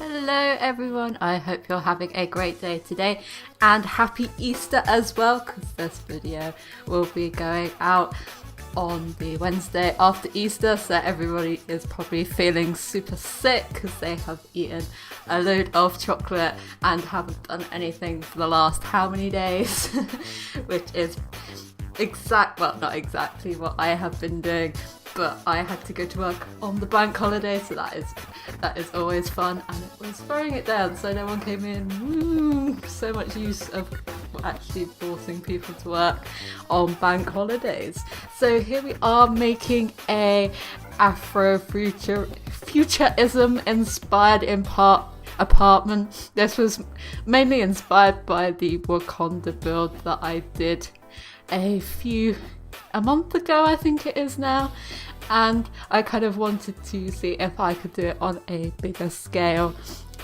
Hello everyone, I hope you're having a great day today and happy Easter as well, because this video will be going out on the Wednesday after Easter, so everybody is probably feeling super sick because they have eaten a load of chocolate and haven't done anything for the last how many days which is not exactly what I have been doing, but I had to go to work on the bank holiday, so that is always fun, and it was throwing it down so no one came in. So much use of actually forcing people to work on bank holidays. So here we are making a Afrofuturism inspired apartment. This was mainly inspired by the Wakanda build that I did a month ago, I think it is now, and I kind of wanted to see if I could do it on a bigger scale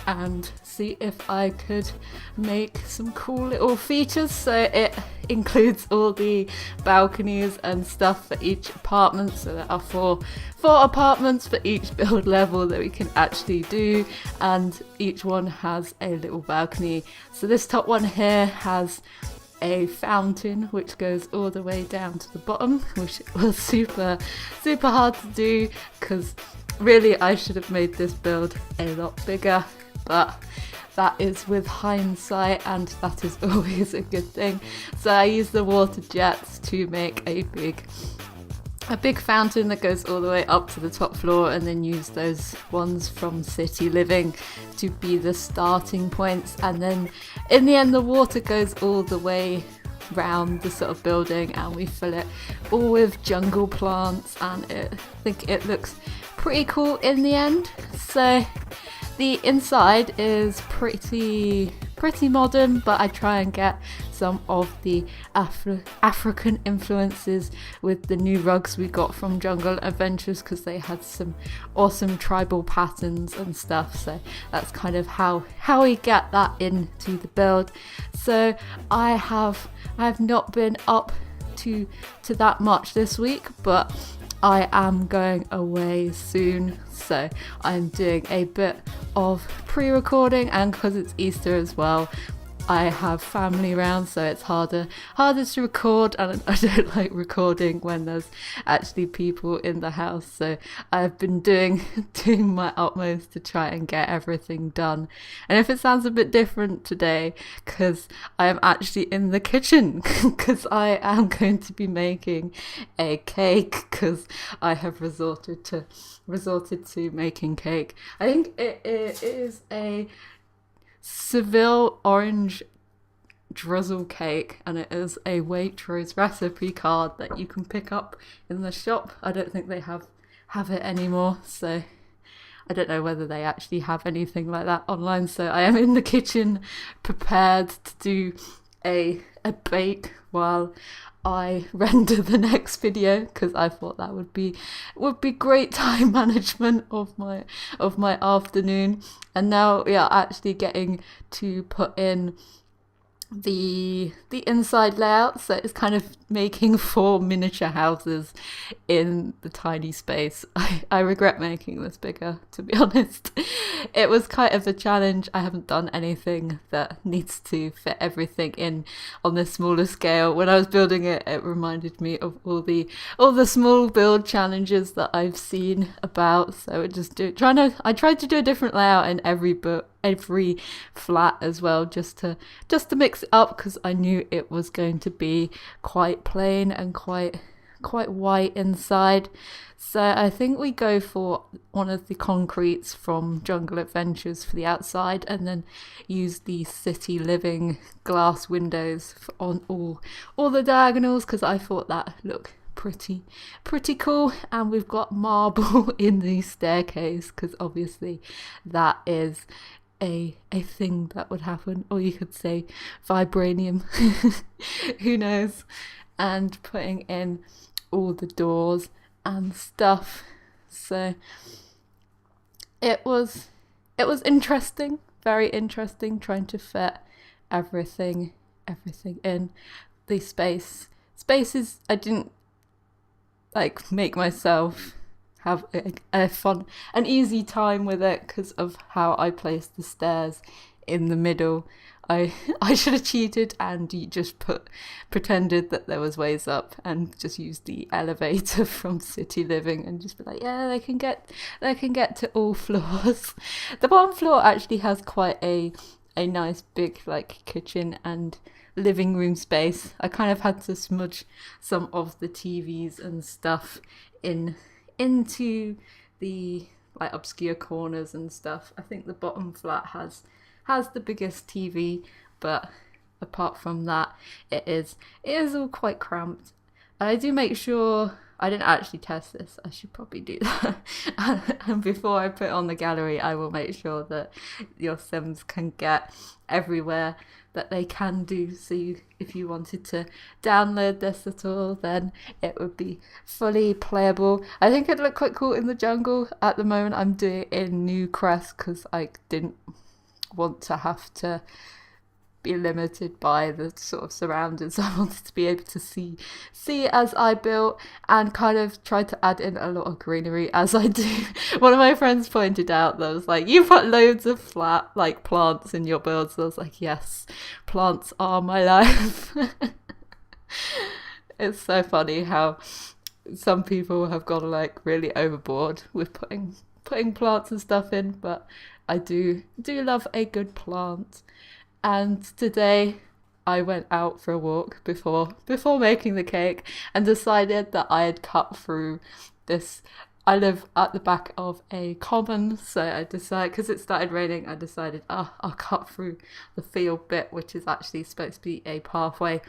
and see if I could make some cool little features. So it includes all the balconies and stuff for each apartment, so there are four apartments for each build level that we can actually do, and each one has a little balcony. So this top one here has a fountain which goes all the way down to the bottom, which was super hard to do because really I should have made this build a lot bigger, but that is with hindsight and that is always a good thing. So I used the water jets to make a big fountain that goes all the way up to the top floor, and then use those ones from City Living to be the starting points, and then in the end the water goes all the way round the sort of building and we fill it all with jungle plants, and I think it looks pretty cool in the end. So the inside is pretty modern, but I try and get some of the African influences with the new rugs we got from Jungle Adventures, because they had some awesome tribal patterns and stuff, so that's kind of how we get that into the build. So I have not been up to that much this week, but I am going away soon, so I'm doing a bit of pre-recording, and because it's Easter as well, I have family around, so it's harder to record, and I don't like recording when there's actually people in the house. So I've been doing my utmost to try and get everything done. And if it sounds a bit different today, because I am actually in the kitchen, because I am going to be making a cake, because I have resorted to making cake. I think it is a Seville orange drizzle cake, and it is a Waitrose recipe card that you can pick up in the shop. I don't think they have it anymore, so I don't know whether they actually have anything like that online. So I am in the kitchen prepared to do a bake while I render the next video, because I thought that would be great time management of my afternoon. And now we are actually getting to put in the inside layout, so it's kind of making 4 miniature houses in the tiny space. I regret making this bigger, to be honest. It was kind of a challenge. I haven't done anything that needs to fit everything in on this smaller scale. When I was building it, it reminded me of all the small build challenges that I've seen about. So I tried to do a different layout in every flat as well, just to mix it up, because I knew it was going to be quite plain and quite white inside. So I think we go for one of the concretes from Jungle Adventures for the outside, and then use the City Living glass windows on all the diagonals, because I thought that looked pretty cool. And we've got marble in the staircase, because obviously that is a thing that would happen, or you could say vibranium. Who knows? And putting in all the doors and stuff. So it was interesting, very interesting, trying to fit everything in the spaces. I didn't make myself have an easy time with it because of how I placed the stairs in the middle. I should have cheated and just pretended that there was ways up and just used the elevator from City Living and just be like, yeah, they can get to all floors. The bottom floor actually has quite a nice big like kitchen and living room space. I kind of had to smudge some of the TVs and stuff into the like obscure corners and stuff. I think the bottom flat has the biggest TV, but apart from that, it is all quite cramped. I do make sure I didn't actually test this. I should probably do that. And before I put it on the gallery, I will make sure that your Sims can get everywhere that they can do. So if you wanted to download this at all, then it would be fully playable. I think it'd look quite cool in the jungle. At the moment, I'm doing it in New Crest because I didn't want to have to be limited by the sort of surroundings. I wanted to be able to see as I built and kind of try to add in a lot of greenery as I do. One of my friends pointed out that was like, you put loads of flat like plants in your builds. So I was like, yes, plants are my life. It's so funny how some people have gone like really overboard with putting plants and stuff in, but I do love a good plant. And today I went out for a walk before making the cake and decided that I had cut through this. I live at the back of a common, so I decided, because it started raining, I decided I'll cut through the field bit, which is actually supposed to be a pathway.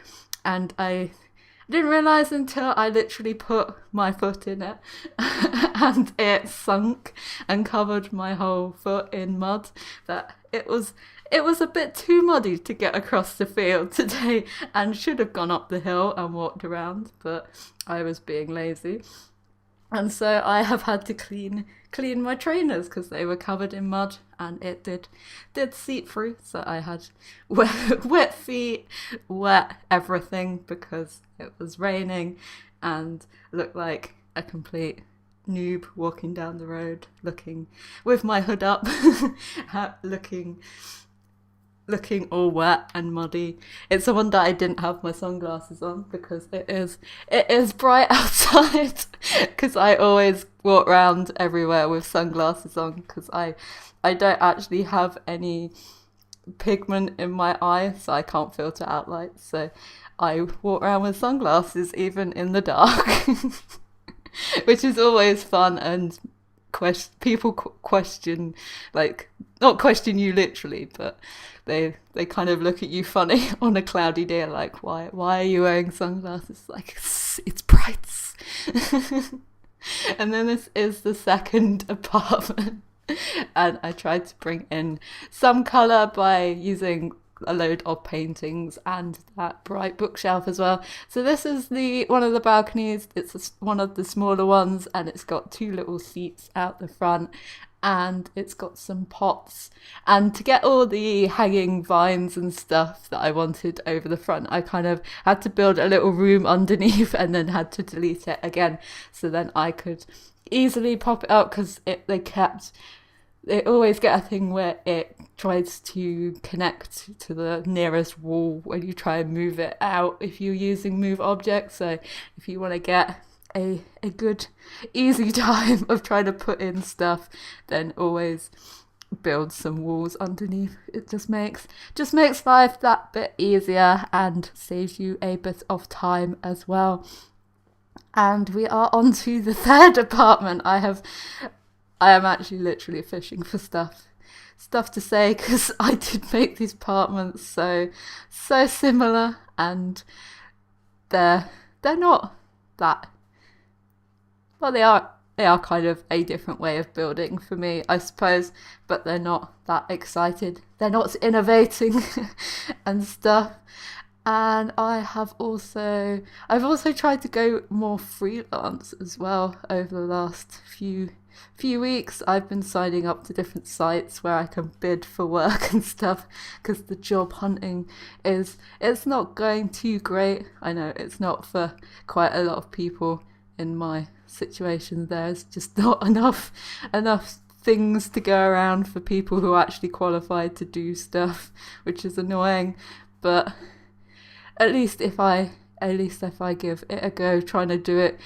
And I didn't realise until I literally put my foot in it and it sunk and covered my whole foot in mud that it was a bit too muddy to get across the field today and should have gone up the hill and walked around, but I was being lazy. And so I have had to clean my trainers because they were covered in mud and it did seep through. So I had wet feet, wet everything because it was raining and looked like a complete noob walking down the road looking with my hood up, looking all wet and muddy. It's a wonder I didn't have my sunglasses on because it is bright outside because I always walk around everywhere with sunglasses on because I don't actually have any pigment in my eye, so I can't filter out light, so I walk around with sunglasses even in the dark. Which is always fun, and people question, like, not question you literally, but they kind of look at you funny on a cloudy day, like, why are you wearing sunglasses? Like, it's bright. And then this is the second apartment, and I tried to bring in some colour by using a load of paintings and that bright bookshelf as well. So this is one of the balconies. It's one of the smaller ones, and it's got two little seats out the front, and it's got some pots. And to get all the hanging vines and stuff that I wanted over the front, I kind of had to build a little room underneath and then had to delete it again, so then I could easily pop it up because they always get a thing where it tries to connect to the nearest wall when you try and move it out if you're using move objects. So if you want to get a good easy time of trying to put in stuff, then always build some walls underneath. It just makes life that bit easier and saves you a bit of time as well. And we are on to the third apartment. I am actually literally fishing for stuff to say because I did make these apartments so similar, and they're not that, well, they are kind of a different way of building for me, I suppose, but they're not that excited. They're not innovating and stuff. And I've also tried to go more freelance as well over the last few weeks. I've been signing up to different sites where I can bid for work and stuff because the job hunting it's not going too great. I know it's not for quite a lot of people in my situation. There's just not enough things to go around for people who are actually qualified to do stuff, which is annoying. But at least if I give it a go, trying to do it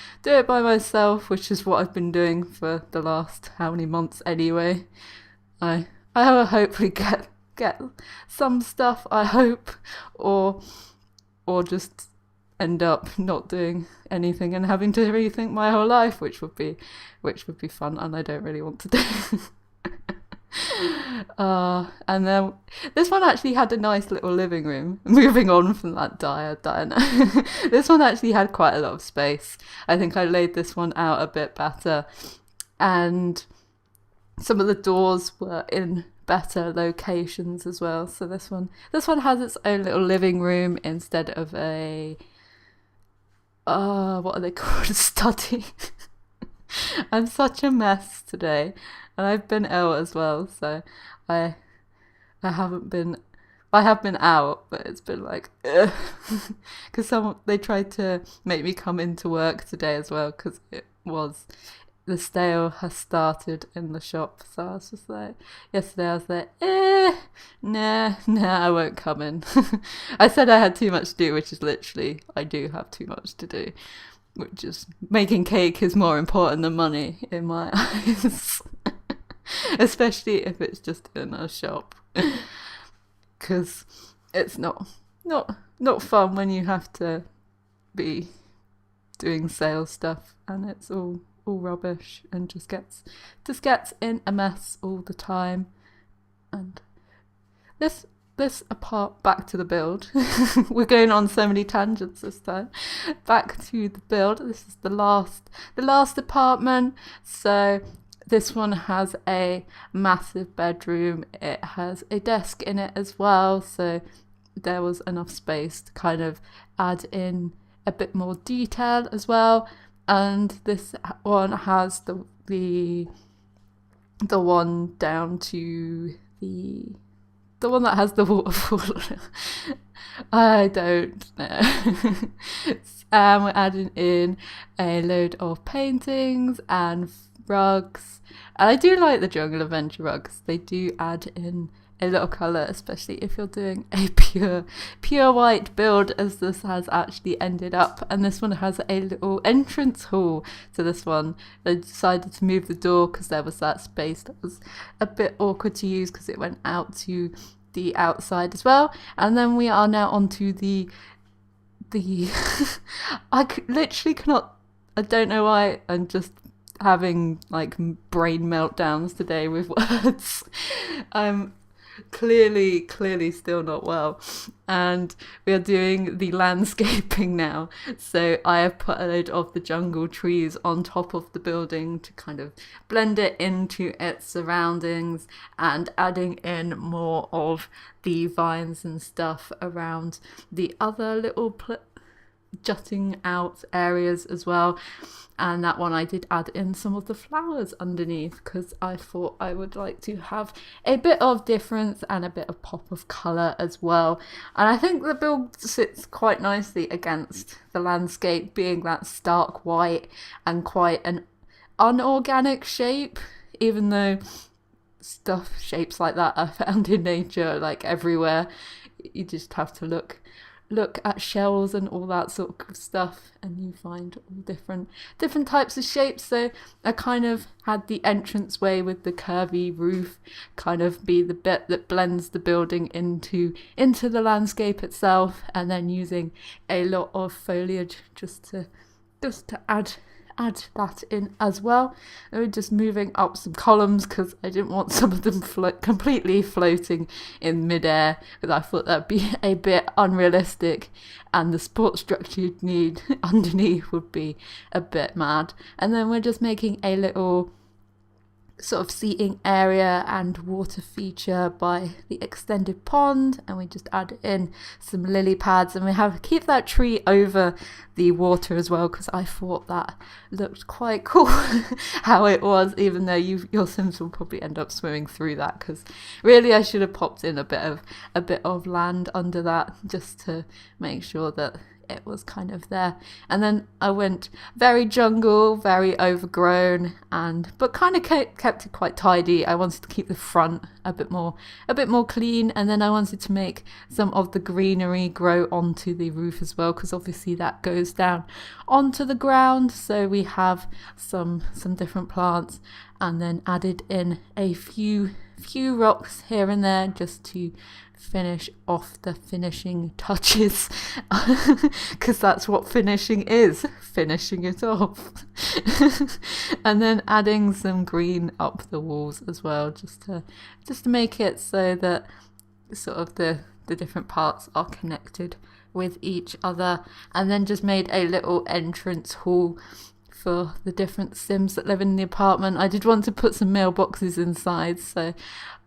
by myself, which is what I've been doing for the last how many months anyway, I will hopefully get some stuff, I hope, or just end up not doing anything and having to rethink my whole life, which would be fun, and I don't really want to do. And then this one actually had a nice little living room. Moving on from that dire. This one actually had quite a lot of space. I think I laid this one out a bit better, and some of the doors were in better locations as well. So this one has its own little living room instead of a what are they called? A study. I'm such a mess today, and I've been ill as well, so I have been out, but it's been like, because they tried to make me come into work today as well, because the sale has started in the shop. So I was just like, yesterday I was like, nah, I won't come in. I said I had too much to do, which is literally, I do have too much to do, which is making cake is more important than money in my eyes. Especially if it's just in a shop, because it's not fun when you have to be doing sales stuff and it's all rubbish and just gets in a mess all the time. And this apart, back to the build. We're going on so many tangents this time. Back to the build. This is the last apartment. So this one has a massive bedroom. It has a desk in it as well, so there was enough space to kind of add in a bit more detail as well. And this one has the one down to the one that has the waterfall. I don't know. We're adding in a load of paintings and rugs, and I do like the Jungle Adventure rugs. They do add in a little colour, especially if you're doing a pure white build, as this has actually ended up. And this one has a little entrance hall to this one. I decided to move the door because there was that space that was a bit awkward to use because it went out to the outside as well. And then we are now onto the literally cannot, I don't know why I'm just having like brain meltdowns today with words. I'm clearly still not well, and we are doing the landscaping now. So I have put a load of the jungle trees on top of the building to kind of blend it into its surroundings, and adding in more of the vines and stuff around the other little jutting out areas as well. And that one I did add in some of the flowers underneath because I thought I would like to have a bit of difference and a bit of pop of colour as well. And I think the build sits quite nicely against the landscape being that stark white and quite an unorganic shape, even though shapes like that are found in nature like everywhere. You just have to look at shells and all that sort of stuff, and you find all different types of shapes. So I kind of had the entranceway with the curvy roof kind of be the bit that blends the building into the landscape itself, and then using a lot of foliage just to add that in as well. And we're just moving up some columns because I didn't want some of them completely floating in midair, because I thought that'd be a bit unrealistic, and the support structure you'd need underneath would be a bit mad. And then we're just making a little sort of seating area and water feature by the extended pond, and we just add in some lily pads, and we keep that tree over the water as well because I thought that looked quite cool how it was, even though your Sims will probably end up swimming through that, because really I should have popped in a bit of land under that just to make sure that it was kind of there. And then I went very jungle, very overgrown, but kind of kept it quite tidy. I wanted to keep the front a bit more clean, and then I wanted to make some of the greenery grow onto the roof as well, because obviously that goes down onto the ground. So we have some different plants, and then added in a few rocks here and there just to finish off the finishing touches, because that's what finishing is, finishing it off. And then adding some green up the walls as well, just to make it so that sort of the different parts are connected with each other. And then just made a little entrance hall for the different Sims that live in the apartment. I did want to put some mailboxes inside, so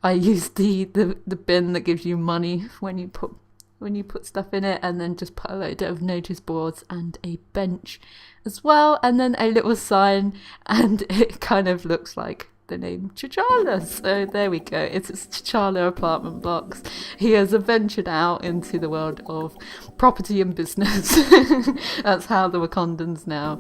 I used the bin that gives you money when you put stuff in it, and then just put a load of notice boards and a bench as well, and then a little sign, and it kind of looks like the name T'Challa. So there we go, it's T'Challa apartment blocks. He has ventured out into the world of property and business. That's how the Wakandans now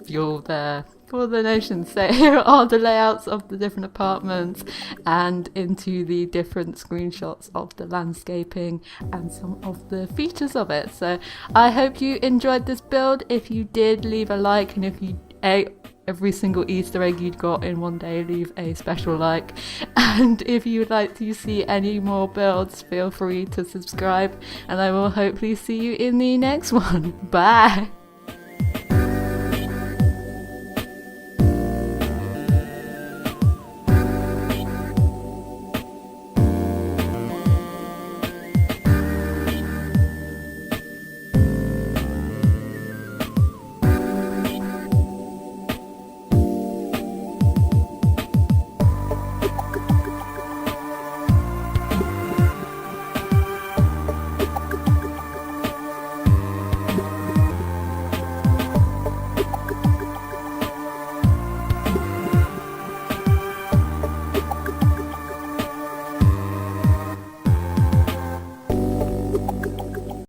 fuel there for the nation. So here are the layouts of the different apartments and into the different screenshots of the landscaping and some of the features of it. So I hope you enjoyed this build. If you did, leave a like, and if you ate every single Easter egg you'd got in one day, leave a special like. And if you would like to see any more builds, feel free to subscribe, and I will hopefully see you in the next one. Bye.